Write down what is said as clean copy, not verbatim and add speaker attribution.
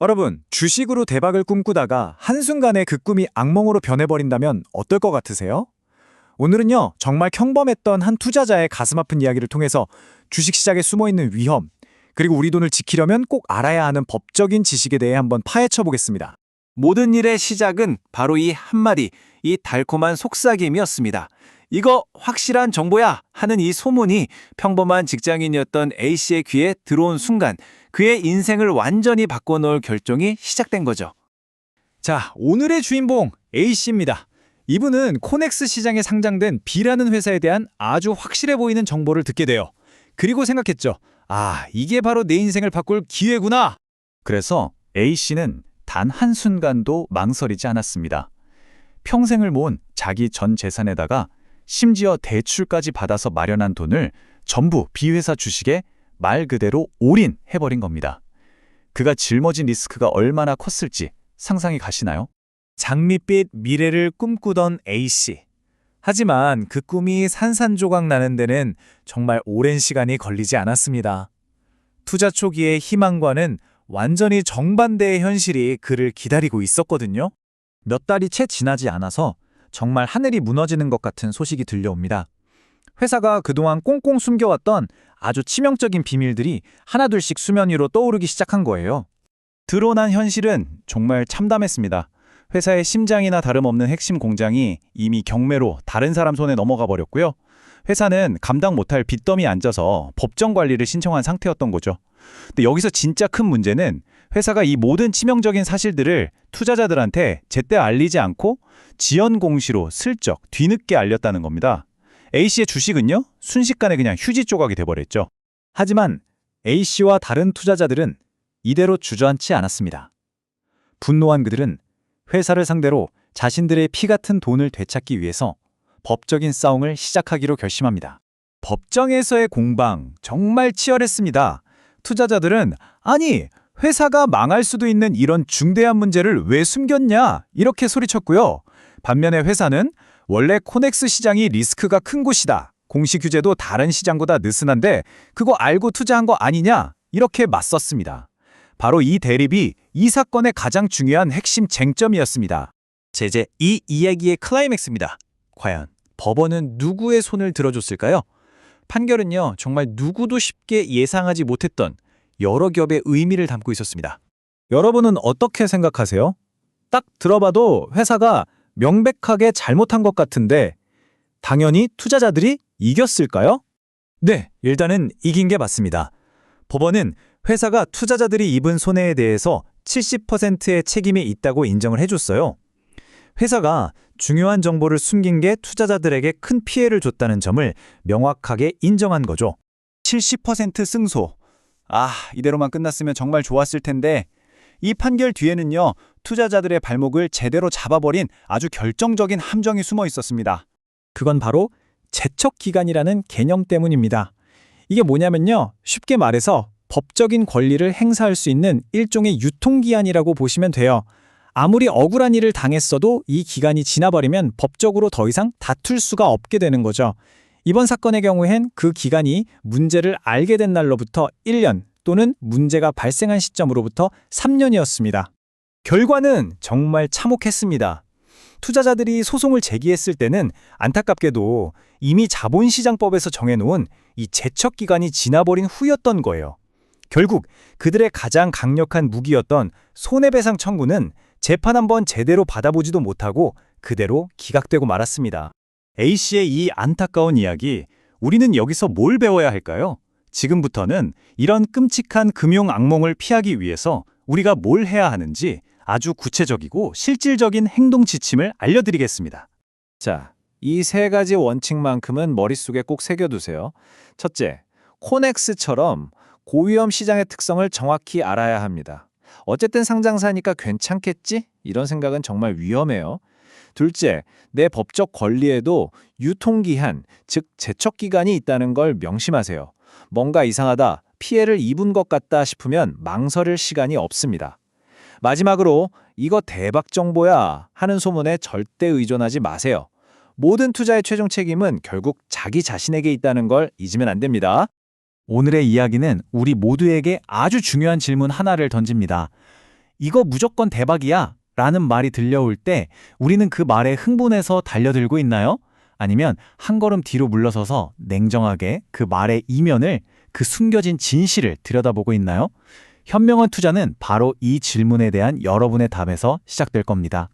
Speaker 1: 여러분, 주식으로 대박을 꿈꾸다가 한순간에 그 꿈이 악몽으로 변해버린다면 어떨 것 같으세요? 오늘은요, 정말 평범했던 한 투자자의 가슴 아픈 이야기를 통해서 주식시장에 숨어있는 위험, 그리고 우리 돈을 지키려면 꼭 알아야 하는 법적인 지식에 대해 한번 파헤쳐 보겠습니다.
Speaker 2: 모든 일의 시작은 바로 이 한마디, 이 달콤한 속삭임이었습니다. 이거 확실한 정보야 하는 이 소문이 평범한 직장인이었던 A씨의 귀에 들어온 순간 그의 인생을 완전히 바꿔놓을 결정이 시작된 거죠.
Speaker 1: 자, 오늘의 주인공 A씨입니다. 이분은 코넥스 시장에 상장된 B라는 회사에 대한 아주 확실해 보이는 정보를 듣게 돼요. 그리고 생각했죠. 아, 이게 바로 내 인생을 바꿀 기회구나.
Speaker 3: 그래서 A씨는 단 한순간도 망설이지 않았습니다. 평생을 모은 자기 전 재산에다가 심지어 대출까지 받아서 마련한 돈을 전부 B회사 주식에 말 그대로 올인해버린 겁니다. 그가 짊어진 리스크가 얼마나 컸을지 상상이 가시나요?
Speaker 1: 장밋빛 미래를 꿈꾸던 A씨. 하지만 그 꿈이 산산조각 나는 데는 정말 오랜 시간이 걸리지 않았습니다. 투자 초기의 희망과는 완전히 정반대의 현실이 그를 기다리고 있었거든요. 몇 달이 채 지나지 않아서 정말 하늘이 무너지는 것 같은 소식이 들려옵니다. 회사가 그동안 꽁꽁 숨겨왔던 아주 치명적인 비밀들이 하나둘씩 수면 위로 떠오르기 시작한 거예요.
Speaker 3: 드러난 현실은 정말 참담했습니다. 회사의 심장이나 다름없는 핵심 공장이 이미 경매로 다른 사람 손에 넘어가 버렸고요. 회사는 감당 못할 빚더미에 앉아서 법정 관리를 신청한 상태였던 거죠. 근데 여기서 진짜 큰 문제는 회사가 이 모든 치명적인 사실들을 투자자들한테 제때 알리지 않고 지연 공시로 슬쩍 뒤늦게 알렸다는 겁니다. A씨의 주식은요, 순식간에 그냥 휴지 조각이 돼버렸죠.
Speaker 1: 하지만 A씨와 다른 투자자들은 이대로 주저앉지 않았습니다. 분노한 그들은 회사를 상대로 자신들의 피 같은 돈을 되찾기 위해서 법적인 싸움을 시작하기로 결심합니다. 법정에서의 공방 정말 치열했습니다. 투자자들은 아니, 회사가 망할 수도 있는 이런 중대한 문제를 왜 숨겼냐? 이렇게 소리쳤고요. 반면에 회사는 원래 코넥스 시장이 리스크가 큰 곳이다. 공시 규제도 다른 시장보다 느슨한데 그거 알고 투자한 거 아니냐? 이렇게 맞섰습니다. 바로 이 대립이 이 사건의 가장 중요한 핵심 쟁점이었습니다. 이제 이 이야기의 클라이맥스입니다. 과연 법원은 누구의 손을 들어줬을까요? 판결은요, 정말 누구도 쉽게 예상하지 못했던 여러 겹의 의미를 담고 있었습니다. 여러분은 어떻게 생각하세요? 딱 들어봐도 회사가 명백하게 잘못한 것 같은데 당연히 투자자들이 이겼을까요? 네, 일단은 이긴 게 맞습니다. 법원은 회사가 투자자들이 입은 손해에 대해서 70%의 책임이 있다고 인정을 해줬어요. 회사가 중요한 정보를 숨긴 게 투자자들에게 큰 피해를 줬다는 점을 명확하게 인정한 거죠.
Speaker 3: 70% 승소. 아, 이대로만 끝났으면 정말 좋았을 텐데 이 판결 뒤에는요, 투자자들의 발목을 제대로 잡아버린 아주 결정적인 함정이 숨어 있었습니다.
Speaker 1: 그건 바로 제척기간이라는 개념 때문입니다. 이게 뭐냐면요, 쉽게 말해서 법적인 권리를 행사할 수 있는 일종의 유통기한이라고 보시면 돼요. 아무리 억울한 일을 당했어도 이 기간이 지나버리면 법적으로 더 이상 다툴 수가 없게 되는 거죠. 이번 사건의 경우엔 그 기간이 문제를 알게 된 날로부터 1년 또는 문제가 발생한 시점으로부터 3년이었습니다. 결과는 정말 참혹했습니다. 투자자들이 소송을 제기했을 때는 안타깝게도 이미 자본시장법에서 정해놓은 이 제척기간이 지나버린 후였던 거예요. 결국 그들의 가장 강력한 무기였던 손해배상 청구는 재판 한번 제대로 받아보지도 못하고 그대로 기각되고 말았습니다.
Speaker 3: A씨의 이 안타까운 이야기, 우리는 여기서 뭘 배워야 할까요? 지금부터는 이런 끔찍한 금융 악몽을 피하기 위해서 우리가 뭘 해야 하는지 아주 구체적이고 실질적인 행동 지침을 알려드리겠습니다.
Speaker 1: 자, 이 세 가지 원칙만큼은 머릿속에 꼭 새겨두세요. 첫째, 코넥스처럼 고위험 시장의 특성을 정확히 알아야 합니다. 어쨌든 상장사니까 괜찮겠지? 이런 생각은 정말 위험해요. 둘째, 내 법적 권리에도 유통기한, 즉 제척기간이 있다는 걸 명심하세요. 뭔가 이상하다, 피해를 입은 것 같다 싶으면 망설일 시간이 없습니다. 마지막으로 이거 대박 정보야 하는 소문에 절대 의존하지 마세요. 모든 투자의 최종 책임은 결국 자기 자신에게 있다는 걸 잊으면 안 됩니다. 오늘의 이야기는 우리 모두에게 아주 중요한 질문 하나를 던집니다. 이거 무조건 대박이야 라는 말이 들려올 때 우리는 그 말에 흥분해서 달려들고 있나요? 아니면 한 걸음 뒤로 물러서서 냉정하게 그 말의 이면을, 그 숨겨진 진실을 들여다보고 있나요? 현명한 투자는 바로 이 질문에 대한 여러분의 답에서 시작될 겁니다.